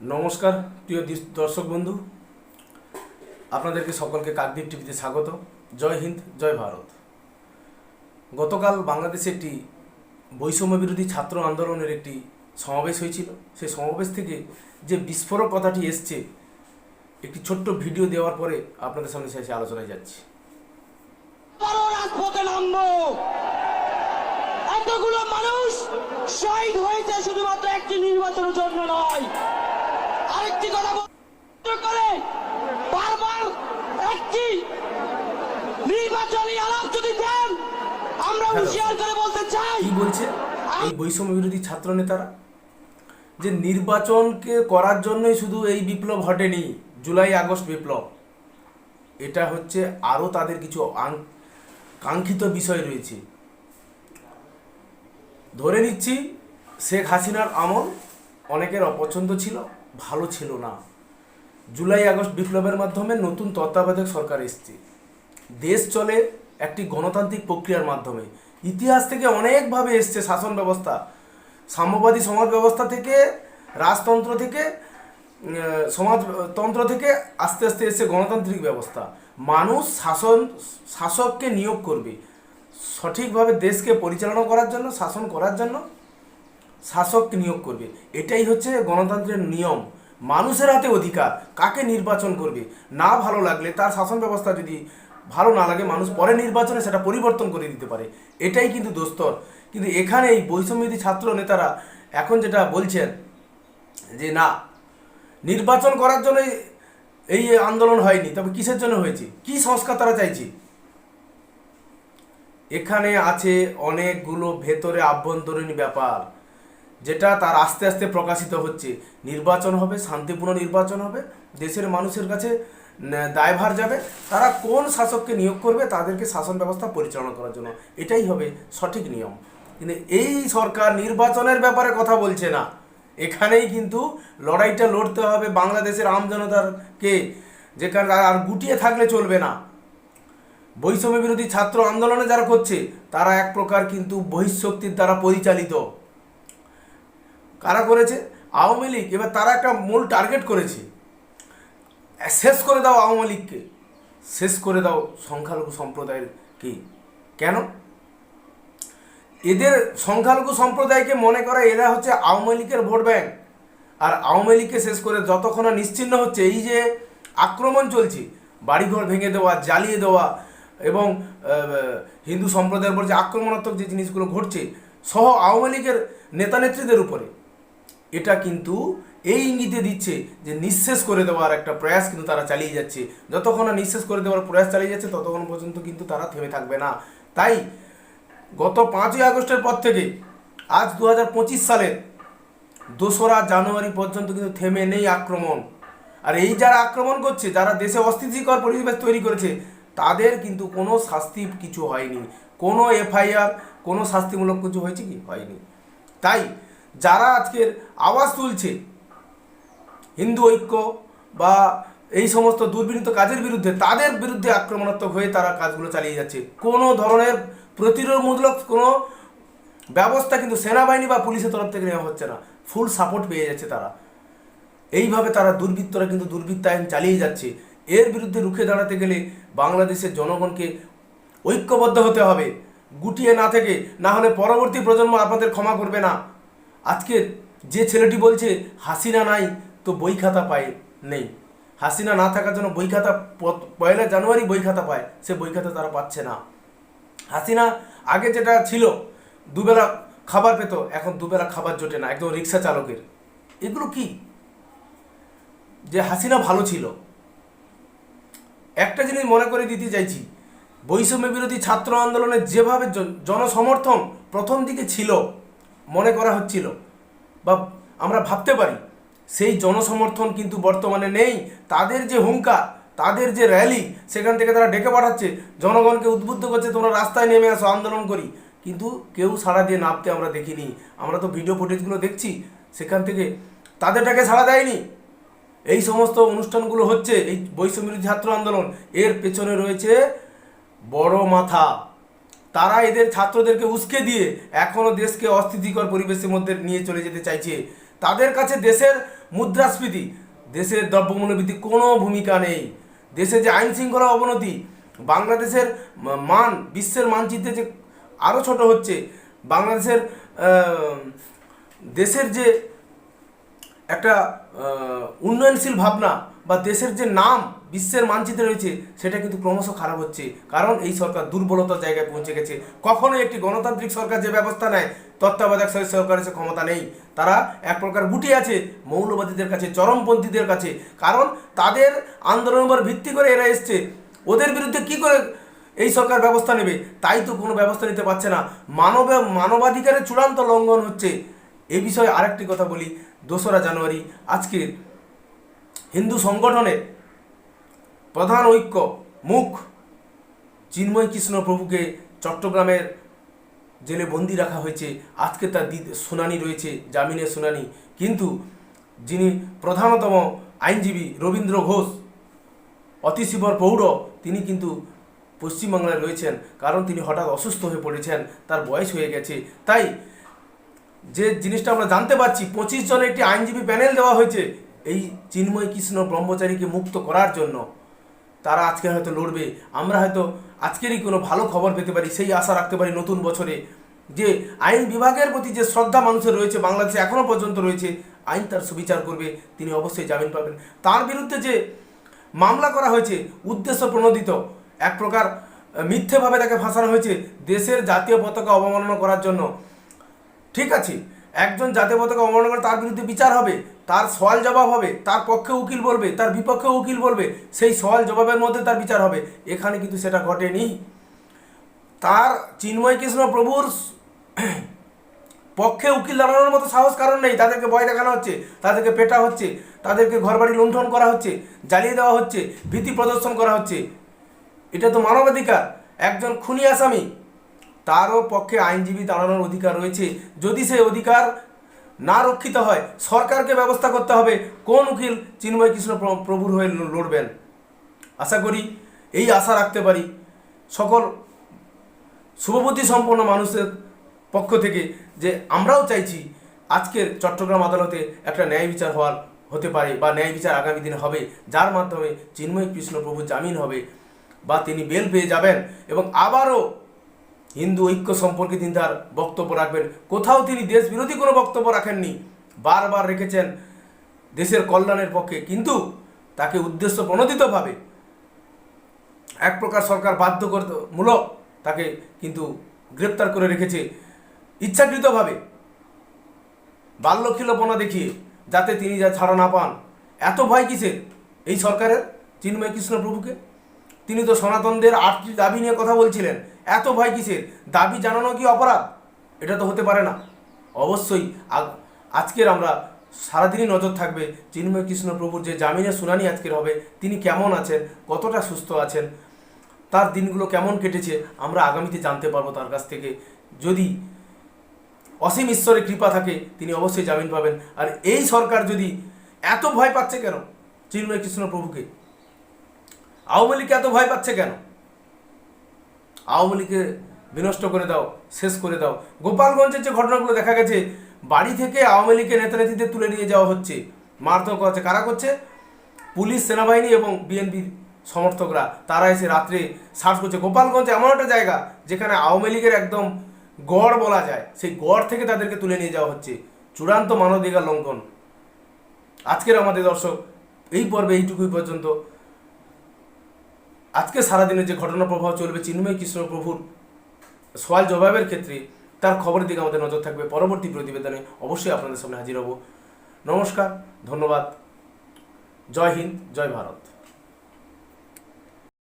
নমস্কার প্রিয় দর্শক বন্ধু, আপনাদেরকে সকলকে কাকদ্বীপ টিভিতে স্বাগত। জয় হিন্দ, জয় ভারত। গতকাল বাংলাদেশে একটি বৈষম্য বিরোধী ছাত্র আন্দোলনের একটি সমাবেশ হয়েছিল। সেই সমাবেশ থেকে যে বিস্ফোরক কথাটি এসছে, একটি ছোট্ট ভিডিও দেওয়ার পরে আপনাদের সামনে শেষে আলোচনায় যাচ্ছি। রাজপথে নামবো, এতগুলো মানুষ শহীদ হয়েছে শুধুমাত্র একটি নির্বাচনের জন্য নয়। আরেকটি কথা করে বারবার একটি নির্বাচনী আলাপ যদি দেন, আমরা হুঁশিয়ার করে বলতে চাই। কি বলছে এই বৈষম্য বিরোধী ছাত্র নেতারা? যে নির্বাচনকে করার জন্যই শুধু এই বিপ্লব ঘটেনি, জুলাই আগস্ট বিপ্লব, এটা হচ্ছে আরও তাদের কিছু কাঙ্ক্ষিত বিষয় রয়েছে। ধরে নিচ্ছি শেখ হাসিনার আমল অনেকের অপছন্দ ছিল, ভালো ছিল না। জুলাই আগস্ট বিপ্লবের মাধ্যমে নতুন তত্ত্বাবধায়ক সরকার এসছে। দেশ চলে একটি গণতান্ত্রিক প্রক্রিয়ার মাধ্যমে। ইতিহাস থেকে অনেকভাবে এসছে শাসন ব্যবস্থা, সাম্যবাদী সমাজ ব্যবস্থা থেকে, রাজতন্ত্র থেকে, সমাজতন্ত্র থেকে আস্তে আস্তে এসছে গণতান্ত্রিক ব্যবস্থা। মানুষ শাসককে নিয়োগ করবে সঠিকভাবে দেশকে পরিচালনা করার জন্য, শাসন করার জন্য শাসককে নিয়োগ করবে। এটাই হচ্ছে গণতন্ত্রের নিয়ম। মানুষের হাতে অধিকার কাকে নির্বাচন করবে। না ভালো লাগলে, তার শাসন ব্যবস্থা যদি ভালো না লাগে, মানুষ পরে নির্বাচনে সেটা পরিবর্তন করে দিতে পারে। এটাই কিন্তু দোস্তর। কিন্তু এখানে এই বৈষম্যবিরোধী ছাত্র নেতারা এখন যেটা বলছেন যে না, নির্বাচন করার জন্য এই আন্দোলন হয়নি, তবে কিসের জন্য হয়েছে, কি সংস্কার তারা চাইছে। এখানে আছে অনেকগুলো ভেতরে আভ্যন্তরীণ ব্যাপার, যেটা তার আস্তে আস্তে প্রকাশিত হচ্ছে। নির্বাচন হবে, শান্তিপূর্ণ নির্বাচন হবে, দেশের মানুষের কাছে দায়ভার যাবে, তারা কোন শাসককে নিয়োগ করবে তাদেরকে শাসন ব্যবস্থা পরিচালনা করার জন্য। এটাই হবে সঠিক নিয়ম। কিন্তু এই সরকার নির্বাচনের ব্যাপারে কথা বলছে না। এখানেই কিন্তু লড়াইটা লড়তে হবে বাংলাদেশের আমজনতাকে, যেখানে আর গুটিয়ে থাকলে চলবে না। বৈষম্য বিরোধী ছাত্র আন্দোলনে যারা করছে তারা এক প্রকার কিন্তু বহিঃশক্তির দ্বারা পরিচালিত। কারা করেছে? আওয়ামী লীগ। এবার তারা একটা মূল টার্গেট করেছে, শেষ করে দাও আওয়ামী লীগকে, শেষ করে দাও সংখ্যালঘু সম্প্রদায়ের কি। কেন? এদের সংখ্যালঘু সম্প্রদায়কে মনে করে এরা হচ্ছে আওয়ামী লীগের ভোট ব্যাংক। আর আওয়ামী লীগকে শেষ করে যতক্ষণ না নিশ্চিহ্ন হচ্ছে, এই যে আক্রমণ চলছে, বাড়িঘর ভেঙে দেওয়া, জ্বালিয়ে দেওয়া এবং হিন্দু সম্প্রদায়ের উপর যে আক্রমণাত্মক যে জিনিসগুলো ঘটছে সহ আওয়ামী লীগের নেতা নেত্রীদের উপরে, এটা কিন্তু এই ইঙ্গিতে দিচ্ছে যে নিঃশেষ করে দেওয়ার একটা প্রয়াস কিন্তু তারা চালিয়ে যাচ্ছে। যতক্ষণ না নিঃশেষ করে দেওয়ার প্রয়াস চালিয়ে যাচ্ছে ততক্ষণ পর্যন্ত কিন্তু তারা থেমে থাকবে না। তাই গত 5ই আগস্টের পর থেকে আজ 2025 সালের 2রা জানুয়ারি পর্যন্ত কিন্তু থেমে নেই আক্রমণ। আর এই যারা আক্রমণ করছে, যারা দেশে অস্থিতিকর পরিবেশ তৈরি করেছে, তাদের কিন্তু কোনো শাস্তি কিছু হয়নি, কোনো এফআইআর, কোনো শাস্তিমূলক কিছু হয়েছে কি? হয়নি। তাই যারা আজকের আওয়াজ তুলছে হিন্দু ঐক্য বা এই সমস্ত দুর্বিনীত কাজের বিরুদ্ধে, তাদের বিরুদ্ধে আক্রমণাত্মক হয়ে তারা কাজগুলো চালিয়ে যাচ্ছে। কোনো ধরনের প্রতিরোধমূলক কোনো ব্যবস্থা কিন্তু সেনাবাহিনী বা পুলিশের তরফ থেকে নেওয়া হচ্ছে না, ফুল সাপোর্ট পেয়ে যাচ্ছে তারা। এইভাবে তারা দুর্বৃত্তরা কিন্তু দুর্বৃত্তায়ন চালিয়ে যাচ্ছে। এর বিরুদ্ধে রুখে দাঁড়াতে গেলে বাংলাদেশের জনগণকে ঐক্যবদ্ধ হতে হবে, গুটিয়ে না থেকে, না হলে পরবর্তী প্রজন্ম আপনাদের ক্ষমা করবে না। আজকের যে ছেলেটি বলছে হাসিনা নাই তো বই খাতা পায় নেই, হাসিনা না থাকার জন্য বই খাতা 1 জানুয়ারি বই খাতা পায়, সে বই খাতা তারা পাচ্ছে না। হাসিনা আগে যেটা ছিল দুবেলা খাবার পেত, এখন দুবেলা খাবার জোটে না একদম রিক্সা চালকের। এগুলো কি? যে হাসিনা ভালো ছিল? একটা জিনিস মনে করে দিতে চাইছি, বৈষম্য বিরোধী ছাত্র আন্দোলনের যেভাবে জনসমর্থন প্রথম দিকে ছিল, মনে করা হচ্ছিল বা আমরা ভাবতে পারি, সেই জনসমর্থন কিন্তু বর্তমানে নেই। তাদের যে হুঙ্কার, তাদের যে র্যালি, সেখান থেকে তারা ডেকে পাঠাচ্ছে, জনগণকে উদ্বুদ্ধ করছে তোমরা রাস্তায় নেমে আসো, আন্দোলন করি। কিন্তু কেউ সাড়া দিয়ে নামতে আমরা দেখিনি। আমরা তো ভিডিও ফুটেজগুলো দেখছি, সেখান থেকে তাদের ডাকে সাড়া দেয়নি। এই সমস্ত অনুষ্ঠানগুলো হচ্ছে, এই বৈষম্য বিরোধী ছাত্র আন্দোলন, এর পেছনে রয়েছে বড় মাথা। তারা এদের ছাত্রদেরকে উস্কে দিয়ে এখনও দেশকে অস্থিতিকর পরিবেশের মধ্যে নিয়ে চলে যেতে চাইছে। তাদের কাছে দেশের মুদ্রাস্ফীতি, দেশের দ্রব্যমূল্য বৃদ্ধি কোনো ভূমিকা নেই। দেশের যে আইন শৃঙ্খলা অবনতি, বাংলাদেশের মান বিশ্বের মানচিত্রে যে আরও ছোট হচ্ছে, বাংলাদেশের দেশের যে একটা উন্নয়নশীল ভাবনা বা দেশের যে নাম বিশ্বের মানচিত্রে রয়েছে, সেটা কিন্তু ক্রমশ খারাপ হচ্ছে। কারণ এই সরকার দুর্বলতার জায়গায় পৌঁছে গেছে। কখনোই একটি গণতান্ত্রিক সরকার যে ব্যবস্থা নেয়, তত্ত্বাবধায়ক সরকারের সে ক্ষমতা নেই। তারা এক প্রকার গুটি আছে মৌলবাদীদের কাছে, চরমপন্থীদের কাছে। কারণ তাদের আন্দোলনের উপর ভিত্তি করে এরা এসছে, ওদের বিরুদ্ধে কি করে এই সরকার ব্যবস্থা নেবে? তাই তো কোনো ব্যবস্থা নিতে পারছে না। মানবাধিকারের চূড়ান্ত লঙ্ঘন হচ্ছে। এই বিষয়ে আরেকটি কথা বলি, 2রা জানুয়ারি আজকের হিন্দু সংগঠনের প্রধান ঐক্য মুখ চিন্ময় কৃষ্ণ প্রভুকে চট্টগ্রামের জেলে বন্দি রাখা হয়েছে। আজকে তার শুনানি রয়েছে, জামিনের শুনানি। কিন্তু যিনি প্রধানতম আইনজীবী রবীন্দ্র ঘোষ, অতিশীবর প্রৌঢ়, তিনি কিন্তু পশ্চিমবাংলায় রয়েছেন। কারণ তিনি হঠাৎ অসুস্থ হয়ে পড়েছেন, তার বয়স হয়ে গেছে। তাই যে জিনিসটা আমরা জানতে পারছি, 25 জনের একটি আইনজীবী প্যানেল দেওয়া হয়েছে এই চিন্ময় কৃষ্ণ ব্রহ্মচারীকে মুক্ত করার জন্য। তারা আজকে হয়তো লড়বে। আমরা হয়তো আজকেরই কোনো ভালো খবর পেতে পারি, সেই আশা রাখতে পারি নতুন বছরে, যে আইন বিভাগের প্রতি যে শ্রদ্ধা মানুষের রয়েছে, বাংলাদেশে এখনও পর্যন্ত রয়েছে, আইন তার সুবিচার করবে, তিনি অবশ্যই জামিন পাবেন। তার বিরুদ্ধে যে মামলা করা হয়েছে উদ্দেশ্য প্রণোদিত, এক প্রকার মিথ্যেভাবে তাকে ফাঁসানো হয়েছে দেশের জাতীয় পতাকা অবমাননা করার জন্য। ঠিক আছে, একজন জাতীয় পতাকা অবমাননা করে তার বিরুদ্ধে বিচার হবে, তার সওয়াল জবাব হবে, তার পক্ষে উকিল বলবে, তার বিপক্ষে উকিল বলবে, সেই সওয়াল জবাবের মধ্যে তার বিচার হবে। এখানে কিন্তু সেটা ঘটেনি। তার চিন্ময় কৃষ্ণ প্রভুর পক্ষে উকিল দাঁড়ানোর মতো সাহস কারণ নেই। তাদেরকে ভয় দেখানো হচ্ছে, তাদেরকে পেটা হচ্ছে, তাদেরকে ঘরবাড়ি লুণ্ঠন করা হচ্ছে, জ্বালিয়ে দেওয়া হচ্ছে, ভীতি প্রদর্শন করা হচ্ছে। এটা তো মানবাধিকার। একজন খুনি আসামি, তারও পক্ষে আইনজীবী দাঁড়ানোর অধিকার রয়েছে। যদি সেই অধিকার না রক্ষিত হয়, সরকারকে ব্যবস্থা করতে হবে কোন উকিল চিন্ময় কৃষ্ণ প্রভুর হয়ে লড়বেন। আশা করি, এই আশা রাখতে পারি সকল শুভবুদ্ধি সম্পন্ন মানুষের পক্ষ থেকে, যে আমরাও চাইছি আজকের চট্টগ্রাম আদালতে একটা ন্যায় বিচার হতে পারে, বা ন্যায় বিচার আগামী দিনে হবে, যার মাধ্যমে চিন্ময় কৃষ্ণ প্রভু জামিন হবে বা তিনি বেল পেয়ে যাবেন এবং আবারও হিন্দু ঐক্য সম্পর্কে তিনি তার বক্তব্য রাখবেন। কোথাও তিনি দেশ বিরোধী কোনো বক্তব্য রাখেননি, বারবার রেখেছেন দেশের কল্যাণের পক্ষে। কিন্তু তাকে উদ্দেশ্য প্রণোদিতভাবে এক প্রকার সরকার বাধ্যমূলক তাকে কিন্তু গ্রেপ্তার করে রেখেছে ইচ্ছাকৃতভাবে, বাল্যখিলপনা দেখিয়ে, যাতে তিনি যা ছাড়া না পান। এত ভয় কিসের এই সরকারের চিন্ময় কৃষ্ণ প্রভুকে? তিনি তো সনাতনদের 8টি দাবি নিয়ে কথা বলছিলেন। এত ভয় কিসের? দাবি জানানো কি অপরাধ? এটা তো হতে পারে না। অবশ্যই আজকের আমরা সারাদিনই নজর থাকবে চিন্ময় কৃষ্ণ প্রভুর যে জামিনের শুনানি আজকের হবে, তিনি কেমন আছেন, কতটা সুস্থ আছেন, তার দিনগুলো কেমন কেটেছে, আমরা আগামীতে জানতে পারবো তার কাছ থেকে। যদি অসীম ঈশ্বরের কৃপা থাকে, তিনি অবশ্যই জামিন পাবেন। আর এই সরকার যদি এত ভয় পাচ্ছে কেন চিন্ময় কৃষ্ণ প্রভুকে? আওয়ামী লীগ এত ভয় পাচ্ছে কেন? আওয়ামী লীগকে বিনষ্ট করে দাও, শেষ করে দাও। গোপালগঞ্জের যে ঘটনাগুলো দেখা গেছে, বাড়ি থেকে আওয়ামী লীগের নেতা নেত্রীদের তুলে নিয়ে যাওয়া হচ্ছে, মারধর করা হচ্ছে। কারা করছে? পুলিশ, সেনাবাহিনী এবং বিএনপির সমর্থকরা। তারা এসে রাত্রে সার্চ করছে। গোপালগঞ্জ এমন একটা জায়গা যেখানে আওয়ামী লীগের একদম গড় বলা যায়, সেই গড় থেকে তাদেরকে তুলে নিয়ে যাওয়া হচ্ছে। চূড়ান্ত মানবাধিকার লঙ্ঘন। আজকের আমাদের দর্শক এই পর্বে এইটুকুই পর্যন্ত। আজকে সারাদিনের যে ঘটনা প্রবাহ চলবে চিন্ময় কৃষ্ণ প্রভুর সওয়াল জবাবের ক্ষেত্রে, তার খবরের দিকে আমাদের নজর থাকবে। পরবর্তী প্রতিবেদনে অবশ্যই আপনাদের সামনে হাজির হব। নমস্কার, ধন্যবাদ, জয় হিন্দ, জয় ভারত।